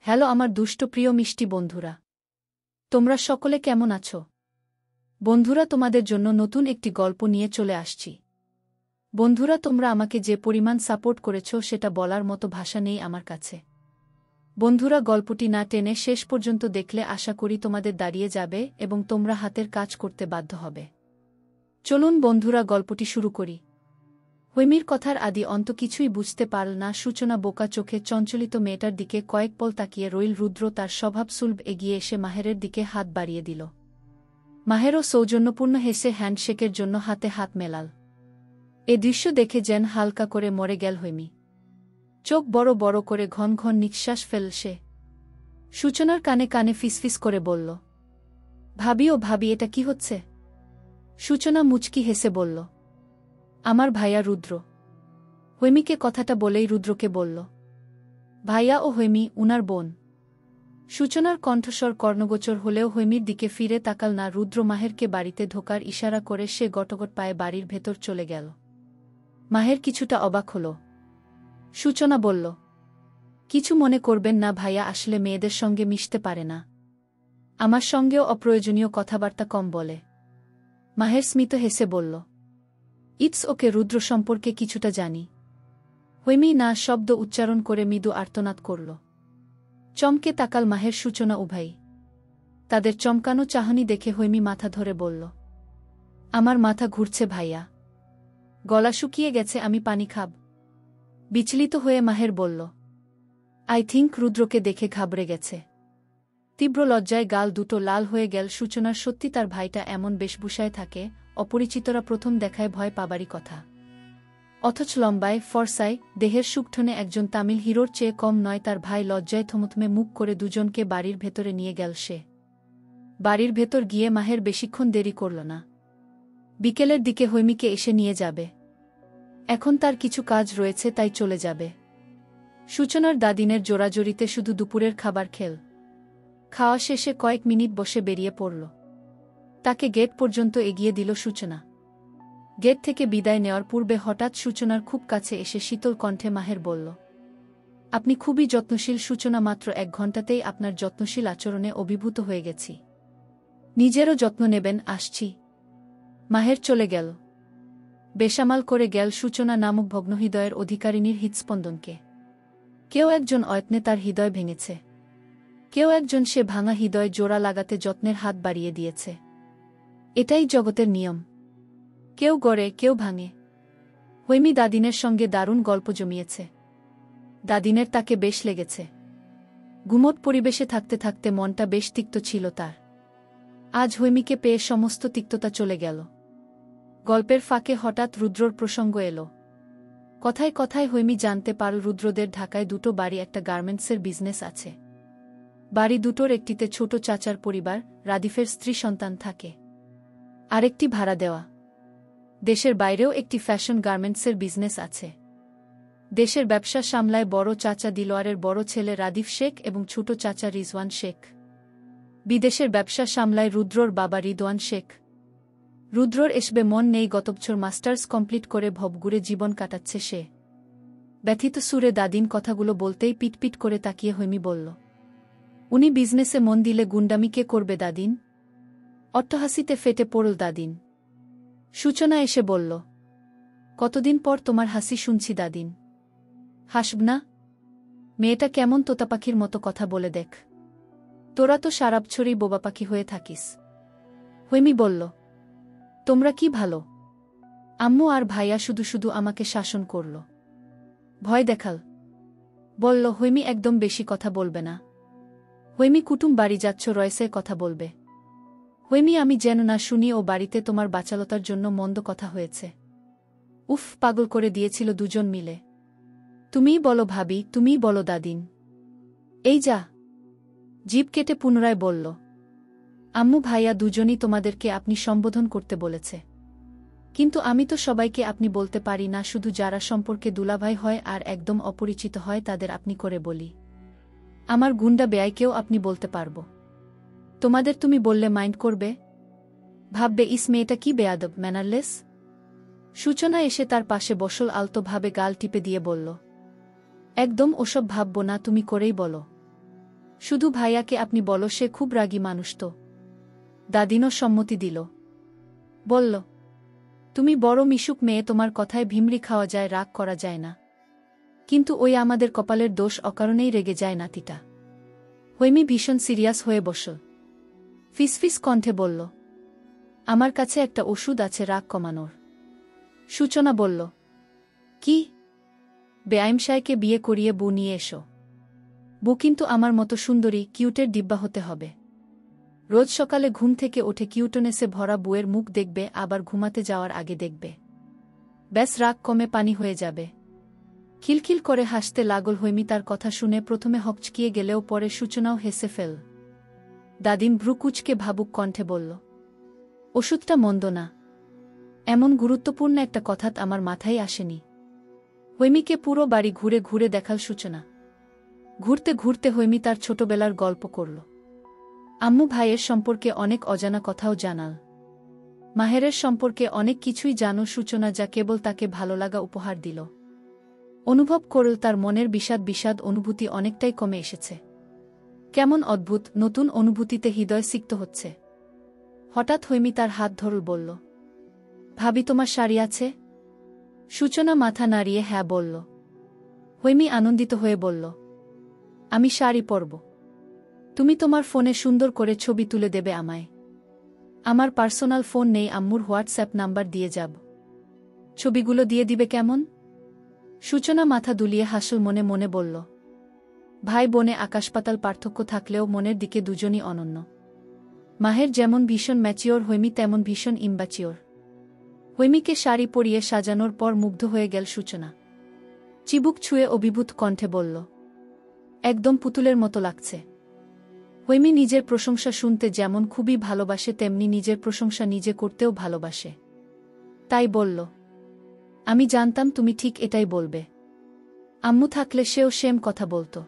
Hello আমার দুষ্ট প্রিয় মিষ্টি বন্ধুরা, তোমরা সকলে কেমন আছো? বন্ধুরা, তোমাদের জন্য নতুন একটি গল্প নিয়ে চলে আসছি। বন্ধুরা, তোমরা আমাকে যে পরিমাণ সাপোর্ট করেছো সেটা বলার মতো ভাষা নেই আমার কাছে। বন্ধুরা, গল্পটি না টেনে শেষ পর্যন্ত দেখলে আশা করি তোমাদের দাঁড়িয়ে যাবে এবং তোমরা হাতের কাজ করতে বাধ্য হবে। চলুন বন্ধুরা, গল্পটি শুরু করি। হৈমীর কথার আদি অন্ত কিছুই বুঝতে পারল না। সূচনা বোকা চোখে চঞ্চলিত মেয়েটার দিকে কয়েক পল তাকিয়ে রইল। রুদ্র তার স্বভাবসুলভ এগিয়ে এসে মাহেরের দিকে হাত বাড়িয়ে দিল। মাহেরও সৌজন্যপূর্ণ হেসে হ্যান্ডশেকের জন্য হাতে হাত মেলাল। এ দৃশ্য দেখে যেন হালকা করে মরে গেল হৈমী। চোখ বড় বড় করে ঘন ঘন নিঃশ্বাস ফেল সে। সূচনার কানে কানে ফিসফিস করে বলল, ভাবি ও ভাবি, এটা কি হচ্ছে? সূচনা মুচকি হেসে বলল, আমার ভাইয়া রুদ্র। হৈমীকে কথাটা বলেই রুদ্রকে বলল, ভাইয়া ও হৈমী উনার বোন। সূচনার কণ্ঠস্বর কর্ণগোচর হলেও হৈমীর দিকে ফিরে তাকাল না। রুদ্র মাহেরকে বাড়িতে ঢোকার ইশারা করে সে গটগট পায়ে বাড়ির ভেতর চলে গেল। মাহের কিছুটা অবাক হল। সূচনা বলল, কিছু মনে করবেন না ভাইয়া, আসলে মেয়েদের সঙ্গে মিশতে পারে না। আমার সঙ্গেও অপ্রয়োজনীয় কথাবার্তা কম বলে। মাহের স্মিত হেসে বলল, ইটস ওকে, রুদ্র সম্পর্কে কিছুটা জানি। হৈমী না শব্দ উচ্চারণ করে মৃদু আর্তনাদ করল। চমকে তাকাল মাহের সূচনা উভয়। তাদের চমকানো চাহনি দেখে হৈমী মাথা ধরে বলল, আমার মাথা ঘুরছে ভাইয়া, গলা শুকিয়ে গেছে, আমি পানি খাব। বিচলিত হয়ে মাহের বলল, আই থিঙ্ক রুদ্রকে দেখে ঘাবড়ে গেছে। তীব্র লজ্জায় গাল দুটো লাল হয়ে গেল সূচনার। সত্যি তার ভাইটা এমন বেশভূষায় থাকে, অপরিচিতরা প্রথম দেখায় ভয় পাবারই কথা। অথচ লম্বায়, ফর্সায়, দেহের সুগঠনে একজন তামিল হিরোর চেয়ে কম নয়। তার ভাই লজ্জায় থমথমে মুখ করে দুজনকে বাড়ির ভেতরে নিয়ে গেল সে। বাড়ির ভেতর গিয়ে মাহের বেশিক্ষণ দেরি করল না। বিকেলের দিকে হৈমীকে এসে নিয়ে যাবে। এখন তার কিছু কাজ রয়েছে, তাই চলে যাবে। সূচনার দাদিনের জোরাজোরিতে শুধু দুপুরের খাবার খেল। খাওয়া শেষে কয়েক মিনিট বসে বেরিয়ে পড়ল। তাকে গেট পর্যন্ত এগিয়ে দিল সূচনা। গেট থেকে বিদায় নেওয়ার পূর্বে হঠাৎ সূচনার খুব কাছে এসে শীতল কণ্ঠে মাহের বলল, আপনি খুবই যত্নশীল সূচনা, মাত্র 1 ঘণ্টাতেই আপনার যত্নশীল আচরণে অভিভূত হয়ে গেছি। নিজেরও যত্ন নেবেন, আসছি। মাহের চলে গেল। বেসামাল করে গেল সূচনা নামক ভগ্নহৃদয়ের অধিকারিণীর হৃৎস্পন্দনকে। কেউ একজন অয়ত্নে তার হৃদয় ভেঙেছে, কেউ একজন সে ভাঙা হৃদয় জোড়া লাগাতে যত্নের হাত বাড়িয়ে দিয়েছে। এটাই জগতের নিয়ম, কেউ গড়ে কেউ ভাঙে। হৈমী দাদিনের সঙ্গে দারুণ গল্প জমিয়েছে। দাদিনের তাকে বেশ লেগেছে। গুমট পরিবেশে থাকতে থাকতে মনটা বেশ তিক্ত ছিল তার। আজ হৈমীকে পেয়ে সমস্ত তিক্ততা চলে গেল। গল্পের ফাঁকে হঠাৎ রুদ্রর প্রসঙ্গ এলো। কথায় কথায় হৈমী জানতে পারল রুদ্রদের ঢাকায় 2টো বাড়ি, একটা গার্মেন্টসের বিজনেস আছে। বাড়ি দুটোর একটিতে ছোট চাচার পরিবার, রাদিফের স্ত্রী সন্তান থাকে। আরেকটি ভাড়া দেওয়া। দেশের বাইরেও একটি ফ্যাশন গার্মেন্টসের বিজনেস আছে। দেশের ব্যবসা সামলায় বড় চাচা দিলোয়ারের বড় ছেলে রাদিফ শেখ এবং ছোট চাচা রিজওয়ান শেখ। বিদেশের ব্যবসা সামলায় রুদ্রর বাবা রিদওয়ান শেখ। রুদ্রর এসবে মন নেই, গত বছর মাস্টার্স কমপ্লিট করে ভবঘুরে জীবন কাটাচ্ছে সে। ব্যথিত সুরে দাদিন কথাগুলো বলতেই পিটপিট করে তাকিয়ে হৈমী বলল, উনি বিজনেসে মন দিলে গুন্ডামি কে করবে দাদিন? অট্টহাসিতে ফেটে পড়ল দাদিন। সূচনা এসে বলল, কতদিন পর তোমার হাসি শুনছি দাদিন। হাসব না? মেয়েটা কেমন তোতাপাখির মতো কথা বলে দেখ। তোরা তো সারাবছরই বোবা পাখি হয়ে থাকিস। হৈমী বলল, তোমরা কি ভালো? আম্মু আর ভাইয়া শুধু শুধু আমাকে শাসন করল, ভয় দেখাল। বলল, হৈমী একদম বেশি কথা বলবে না। হৈমী, কুটুম বাড়ি যাচ্ছ, রয়েসের কথা বলবে। হৈমী, আমি যেন না শুনি, ও বাড়িতে তোমার বাচালতার জন্য মন্দ কথা হয়েছে। উফ, পাগল করে দিয়েছিল দুজন মিলে। তুমিই বলো ভাবি, তুমিই বলো দাদিন। এই যা। জিভ কেটে পুনরায় বলল, আম্মু ভাইয়া দুজনই তোমাদেরকে আপনি সম্বোধন করতে বলেছে। কিন্তু আমি তো সবাইকে আপনি বলতে পারি না, শুধু যারা সম্পর্কে দুলাভাই হয় আর একদম অপরিচিত হয় তাদের আপনি করে বলি। আমার গুন্ডা বেয়াইকেও আপনি বলতে পারব। তোমাদের তুমি বললে মাইন্ড করবে? ভাববে ইস মেয়েটা কি বেয়াদব, ম্যানারলেস। সূচনা এসে তার পাশে বসল, আলতোভাবে গাল টিপে দিয়ে বলল, একদম ওসব ভাবব না, তুমি করেই বলো। শুধু ভাইয়াকে আপনি বলো, সে খুব রাগী মানুষ তো। দাদিনও সম্মতি দিল। বলল, তুমি বড় মিশুক মেয়ে, তোমার কথায় ভিমরি খাওয়া যায়, রাগ করা যায় না। কিন্তু ওই আমাদের কপালের দোষ, অকারণেই রেগে যায় নাতিটা। হৈমি ভীষণ সিরিয়াস হয়ে বসল। ফিসফিস কণ্ঠে বলল, আমার কাছে একটা ওষুধ আছে রাগ কমানোর। সূচনা বলল, কি? বেআইমশাইকে বিয়ে করিয়ে বউ নিয়ে এসো। বউ কিন্তু আমার মতো সুন্দরী, কিউটের ডিব্বা হতে হবে। রোজ সকালে ঘুম থেকে ওঠে কিউটনেসে ভরা বউয়ের মুখ দেখবে, আবার ঘুমাতে যাওয়ার আগে দেখবে। ব্যাস, রাগ কমে পানি হয়ে যাবে। খিলখিল করে হাসতে লাগল হৈমি। তার কথা শুনে প্রথমে হকচকিয়ে গেলেও পরে সূচনাও হেসে ফেল। দাদিম ভ্রুকুচকে ভাবুক কণ্ঠে বলল, ওষুধটা মন্দ না। এমন গুরুত্বপূর্ণ একটা কথাত আমার মাথায় আসেনি। হৈমিকে পুরো বাড়ি ঘুরে ঘুরে দেখাল সূচনা। ঘুরতে ঘুরতে হৈমি তার ছোটবেলার গল্প করল। আম্মু ভাইয়ের সম্পর্কে অনেক অজানা কথাও জানাল। মাহেরের সম্পর্কে অনেক কিছুই জানো সূচনা, যা কেবল তাকে ভালোলাগা উপহার দিল। অনুভব করল তার মনের বিষাদ অনুভূতি অনেকটাই কমে এসেছে। কেমন অদ্ভুত নতুন অনুভূতিতে হৃদয় সিক্ত হচ্ছে। হঠাৎ হৈমি তার হাত ধরল, বলল, ভাবি তোমার শাড়ি আছে? সূচনা মাথা নাড়িয়ে হ্যাঁ বলল। হৈমি আনন্দিত হয়ে বলল, আমি শাড়ি পরব। তুমি তোমার ফোনে সুন্দর করে ছবি তুলে দেবে আমায়। আমার পার্সোনাল ফোন নেই, আম্মুর হোয়াটসঅ্যাপ নাম্বার দিয়ে যাব। ছবিগুলো দিয়ে দিবে কেমন? সূচনা মাথা দুলিয়ে হাসল, মনে মনে বলল, ভাই বোনে আকাশপাতাল পার্থক্য থাকলেও মনের দিকে দুজনই অনন্য। মাহের যেমন ভীষণ ম্যাচিওর, হৈমি তেমন ভীষণ ইম্যাচিওর। হৈমিকে শাড়ি পরিয়ে সাজানোর পর মুগ্ধ হয়ে গেল সূচনা। চিবুক ছুঁয়ে অভিভূত কণ্ঠে বলল, একদম পুতুলের মতো লাগছে। হৈমি নিজের প্রশংসা শুনতে যেমন খুবই ভালোবাসে, তেমনি নিজের প্রশংসা নিজে করতেও ভালোবাসে। তাই বলল, আমি জানতাম তুমি ঠিক এটাই বলবে। আম্মু থাকলে সেও সেম কথা বলতো।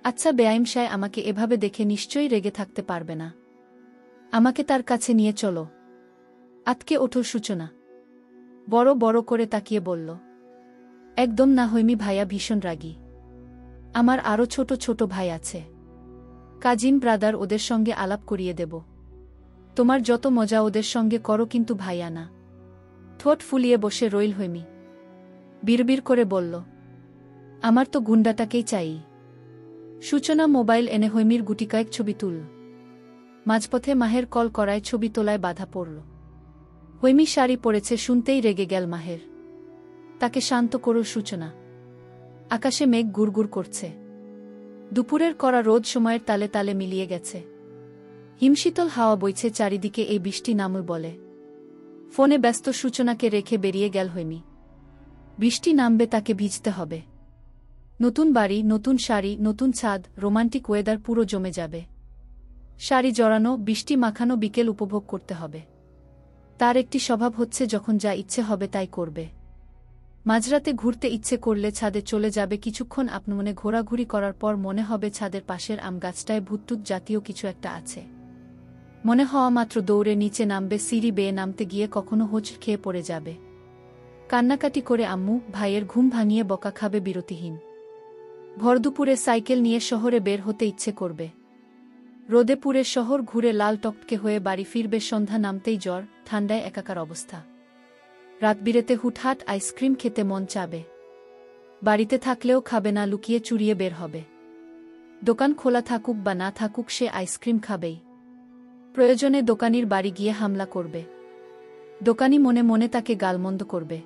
আচ্ছা, বেআইমশাই আমাকে এভাবে দেখে নিশ্চয়ই রেগে থাকতে পারবে না। আমাকে তার কাছে নিয়ে চলো। আতকে ওঠো সূচনা। বড় বড় করে তাকিয়ে বলল, একদম না হৈমি ভাইয়া ভীষণ রাগী। আমার আরও ছোট ছোট ভাই আছে, কাজিন ব্রাদার, ওদের সঙ্গে আলাপ করিয়ে দেব। তোমার যত মজা ওদের সঙ্গে করো, কিন্তু ভাইয়া না। ঠোঁট ফুলিয়ে বসে রইল হৈমি। বিড়বিড় করে বলল, আমার তো গুন্ডাটাকেই চাই। সূচনা মোবাইল এনে হৈমির গুটিকয়েক ছবি তুলল। মাঝপথে মাহের কল করায় ছবি তোলায় বাধা পড়ল। হৈমি শাড়ি পরেছে শুনতেই রেগে গেল মাহের। তাকে শান্ত করল সূচনা। আকাশে মেঘ গুড়গুড় করছে। দুপুরের কড়া রোদ সময়ের তালে তালে মিলিয়ে গেছে। হিমশীতল হাওয়া বইছে চারিদিকে, এই বৃষ্টি নামুল বলে। ফোনে ব্যস্ত সূচনাকে রেখে বেরিয়ে গেল হৈমি। বৃষ্টি নামবে, তাকে ভিজতে হবে। নতুন বাড়ি, নতুন শাড়ি, নতুন ছাদ, রোমান্টিক ওয়েদার পুরো জমে যাবে। শাড়ি জড়ানো, বৃষ্টি মাখানো বিকেল উপভোগ করতে হবে। তার একটি স্বভাব হচ্ছে, যখন যা ইচ্ছে হবে তাই করবে। মাঝরাতে ঘুরতে ইচ্ছে করলে ছাদে চলে যাবে, কিছুক্ষণ আপনমনে ঘোরাঘুরি করার পর মনে হবে ছাদের পাশের আম গাছটায় ভুট্টুত জাতীয় কিছু একটা আছে। মনে হওয়া মাত্র দৌড়ে নিচে নামবে, সিঁড়ি বেয়ে নামতে গিয়ে কখনো হোঁচ খেয়ে পড়ে যাবে। কান্নাকাটি করে আম্মু ভাইয়ের ঘুম ভাঙিয়ে বকা খাবে বিরতিহীন। ভরদুপুরে সাইকেল নিয়ে শহরে বের হতে ইচ্ছে করবে। রোদে পুরে শহর ঘুরে লাল টকটকে হয়ে বাড়ি ফিরবে, সন্ধ্যা নামতেই জ্বর ঠান্ডায় একাকার অবস্থা। রাত বিরেতে হুটহাট আইসক্রিম খেতে মন চাবে। বাড়িতে থাকলেও খাবে না, লুকিয়ে চুরিয়ে বের হবে। দোকান খোলা থাকুক বা না থাকুক, সে আইসক্রিম খাবেই। প্রয়োজনে দোকানির বাড়ি গিয়ে হামলা করবে। দোকানি মনে মনে তাকে গালমন্দ করবে।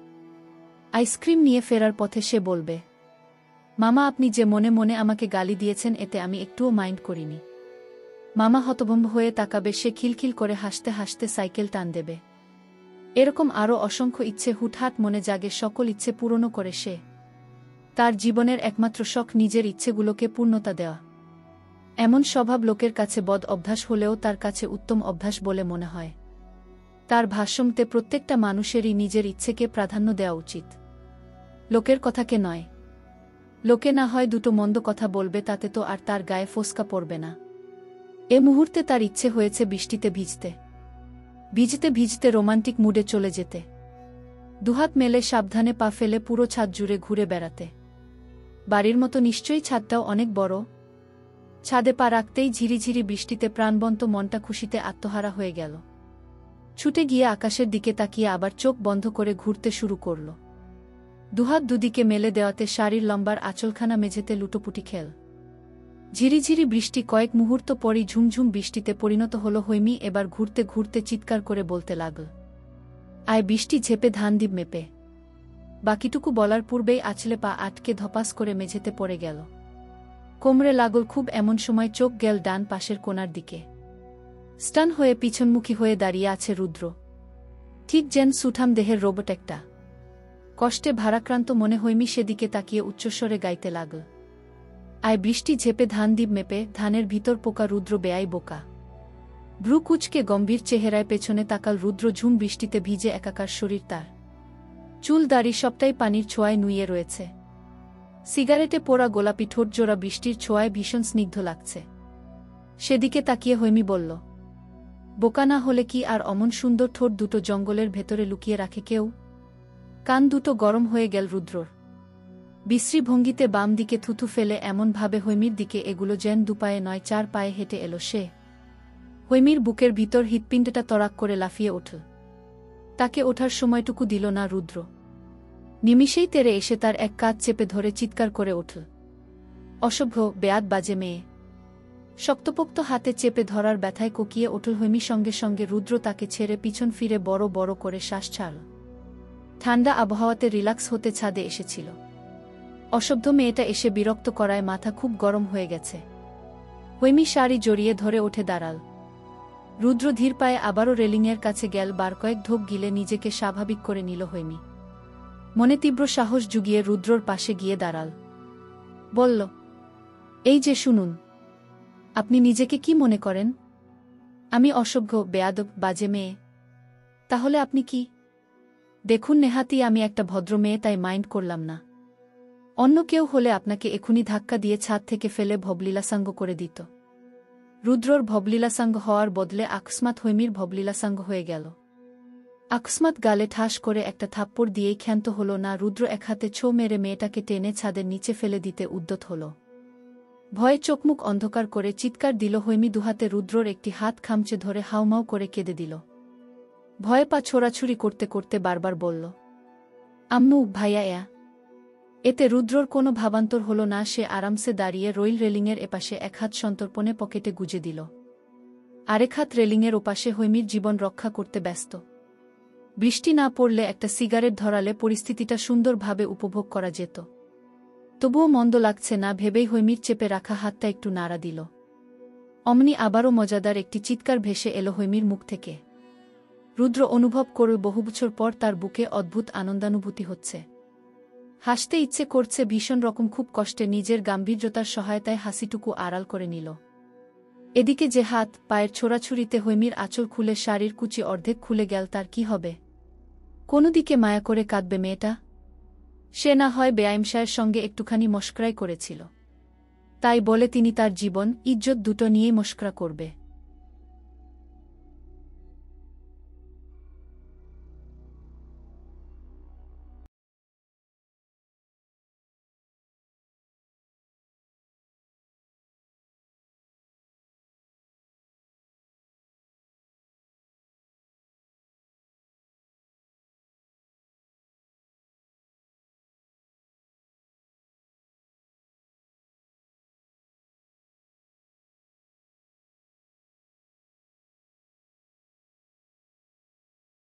আইসক্রিম নিয়ে ফেরার পথে সে বলবে, মামা আপনি যে মনে মনে আমাকে গালি দিয়েছেন, এতে আমি একটুও মাইন্ড করিনি। মামা হতভম্ব হয়ে তাকাবে, সে খিলখিল করে হাসতে হাসতে সাইকেল টান দেবে। এরকম আরও অসংখ্য ইচ্ছে হুটহাট মনে জাগে, সকল ইচ্ছে পূরণ করে সে। তার জীবনের একমাত্র শখ নিজের ইচ্ছেগুলোকে পূর্ণতা দেওয়া। এমন স্বভাব লোকের কাছে বদ অভ্যাস হলেও তার কাছে উত্তম অভ্যাস বলে মনে হয়। তার ভাষ্যমতে প্রত্যেকটা মানুষেরই নিজের ইচ্ছেকে প্রাধান্য দেওয়া উচিত, লোকের কথাকে নয়। লোকে না হয় দুটো মন্দ কথা বলবে, তাতে তো আর তার গায়ে ফোসকা পড়বে না। এ মুহূর্তে তার ইচ্ছে হয়েছে বৃষ্টিতে ভিজতে। ভিজতে ভিজতে রোমান্টিক মুডে চলে যেতে। দুহাত মেলে সাবধানে পা ফেলে পুরো ছাদ জুড়ে ঘুরে বেড়াতে। বাড়ির মতো নিশ্চয়ই ছাদটাও অনেক বড়। ছাদে পা রাখতেই ঝিরিঝিরি বৃষ্টিতে প্রাণবন্ত মনটা খুশিতে আত্মহারা হয়ে গেল। ছুটে গিয়ে আকাশের দিকে তাকিয়ে আবার চোখ বন্ধ করে ঘুরতে শুরু করল। দুহাত দুদিকে মেলে দেওয়াতে শাড়ির লম্বার আঁচলখানা মেঝেতে লুটোপুটি খেল। ঝিরিঝিরি বৃষ্টি কয়েক মুহূর্ত পরই ঝুমঝুম বৃষ্টিতে পরিণত হল। হৈমি এবার ঘুরতে ঘুরতে চিৎকার করে বলতে লাগল, আয় বৃষ্টি ঝেপে ধান দিব মেপে। বাকিটুকু বলার পূর্বেই আছলে পা আটকে ধপাস করে মেঝেতে পড়ে গেল। কোমরে লাগল খুব, এমন সময় চোখ গেল ডান পাশের কোণার দিকে। স্টান হয়ে পিছনমুখী হয়ে দাঁড়িয়ে আছে রুদ্র, ঠিক যেন সুঠাম দেহের রোবট একটা। কষ্টে ভারাক্রান্ত মনে হৈমি সেদিকে তাকিয়ে উচ্চস্বরে গাইতে লাগল, আয় বৃষ্টি ঝেপে ধান দিব মেপে, ধানের ভিতর পোকা রুদ্র বেয়াই বোকা। ভ্রু কুচকে গম্ভীর চেহারায় পেছনে তাকাল রুদ্র। ঝুম বৃষ্টিতে ভিজে একাকার শরীর তার, চুল দাড়ি সবটাই পানির ছোঁয়ায় নুইয়ে রয়েছে। সিগারেটে পোড়া গোলাপি ঠোঁট জোড়া বৃষ্টির ছোঁয়ায় ভীষণ স্নিগ্ধ লাগছে। সেদিকে তাকিয়ে হৈমি বলল, বোকা না হলে কি আর অমন সুন্দর ঠোঁট দুটো জঙ্গলের ভেতরে লুকিয়ে রাখে কেউ? কান দুটো গরম হয়ে গেল রুদ্রর। বিশ্রী ভঙ্গিতে বাম দিকে থুথু ফেলে এমনভাবে হৈমির দিকে এগুলো যেন দুপায়ে নয় চার পায়ে হেঁটে এলো সে। হৈমির বুকের ভিতর হৃৎপিণ্ডটা তড়াক করে লাফিয়ে উঠল। তাকে ওঠার সময়টুকু দিল না রুদ্র। নিমিষেই তেরে এসে তার এক কাঁধ চেপে ধরে চিৎকার করে উঠল, অসভ্য, বেয়াদ বাজে মেয়ে। শক্তপোক্ত হাতে চেপে ধরার ব্যথায় কোকিয়ে উঠল হৈমি। সঙ্গে সঙ্গে রুদ্র তাকে ছেড়ে পিছন ফিরে বড় বড় করে শ্বাস ছাড়ল। ঠান্ডা আবহাওয়াতে রিল্যাক্স হতে ছাদে এসেছিল। অসভ্য মেয়েটা এসে বিরক্ত করায় মাথা খুব গরম হয়ে গেছে। হৈমি শাড়ি জড়িয়ে ধরে উঠে দাঁড়াল। রুদ্র ধীর পায়ে আবারও রেলিংয়ের কাছে গেল। বার কয়েক ঢোক গিলে নিজেকে স্বাভাবিক করে নিল হৈমি। মনে তীব্র সাহস জুগিয়ে রুদ্রর পাশে গিয়ে দাঁড়াল। বলল, এই যে শুনুন, আপনি নিজেকে কি মনে করেন? আমি অসভ্য, বেয়াদব, বাজে মেয়ে? তাহলে আপনি কি? দেখুন নেহাতি আমি একটা ভদ্র মেয়ে, তাই মাইন্ড করলাম না। অন্য কেউ হলে আপনাকে এখুনি ধাক্কা দিয়ে ছাদ থেকে ফেলে ভবলীলাসাঙ্গ করে দিত। রুদ্রর ভবলীলাসাঙ্গ হওয়ার বদলে আকস্মাৎ হৈমির ভবলীলাসাঙ্গ হয়ে গেল। আকস্মাৎ গালে ঠাস করে একটা থাপ্পড় দিয়েই ক্ষান্ত হল না রুদ্র। এক হাতে ছো মেরে মেয়েটাকে টেনে ছাদের নিচে ফেলে দিতে উদ্যত হল। ভয়ে চোখমুখ অন্ধকার করে চিৎকার দিল হৈমি। দুহাতে রুদ্রর একটি হাত খামচে ধরে হাউমাউ করে কেঁদে দিল। ভয়ে পা ছোড়াছুড়ি করতে করতে বারবার বলল, আম্মু, ভাইয়া এয়া। এতে রুদ্রর কোনো ভাবান্তর হল না। সে আরামসে দাঁড়িয়ে রইল। রেলিংয়ের এপাশে এক হাত সন্তর্পণে পকেটে গুজে দিল, আরেক হাত রেলিংয়ের ওপাশে হৈমির জীবন রক্ষা করতে ব্যস্ত। বৃষ্টি না পড়লে একটা সিগারেট ধরালে পরিস্থিতিটা সুন্দরভাবে উপভোগ করা যেত। তবুও মন্দ লাগছে না ভেবেই হৈমির চেপে রাখা হাতটা একটু নাড়া দিল। অমনি আবারও মজাদার একটি চিৎকার ভেসে এলো হৈমির মুখ থেকে। রুদ্র অনুভব করল বহু বছর পর তার বুকে অদ্ভুত আনন্দানুভূতি হচ্ছে। হাসতে ইচ্ছে করছে ভীষণ রকম। খুব কষ্টে নিজের গাম্ভীর্যতার সহায়তায় হাসিটুকু আড়াল করে নিল। এদিকে যে হাত পায়ের ছোড়াছুড়িতে হৈমির আঁচল খুলে শাড়ির কুচি অর্ধেক খুলে গেল, তার কি হবে? কোনো দিকে মায়া করে কাঁদবে মেয়েটা? সে না হয় বেআইমশায়ের সঙ্গে একটুখানি মশকরাই করেছিল, তাই বলে তিনি তার জীবন ইজ্জত দুটো নিয়েই মশকরা করবে?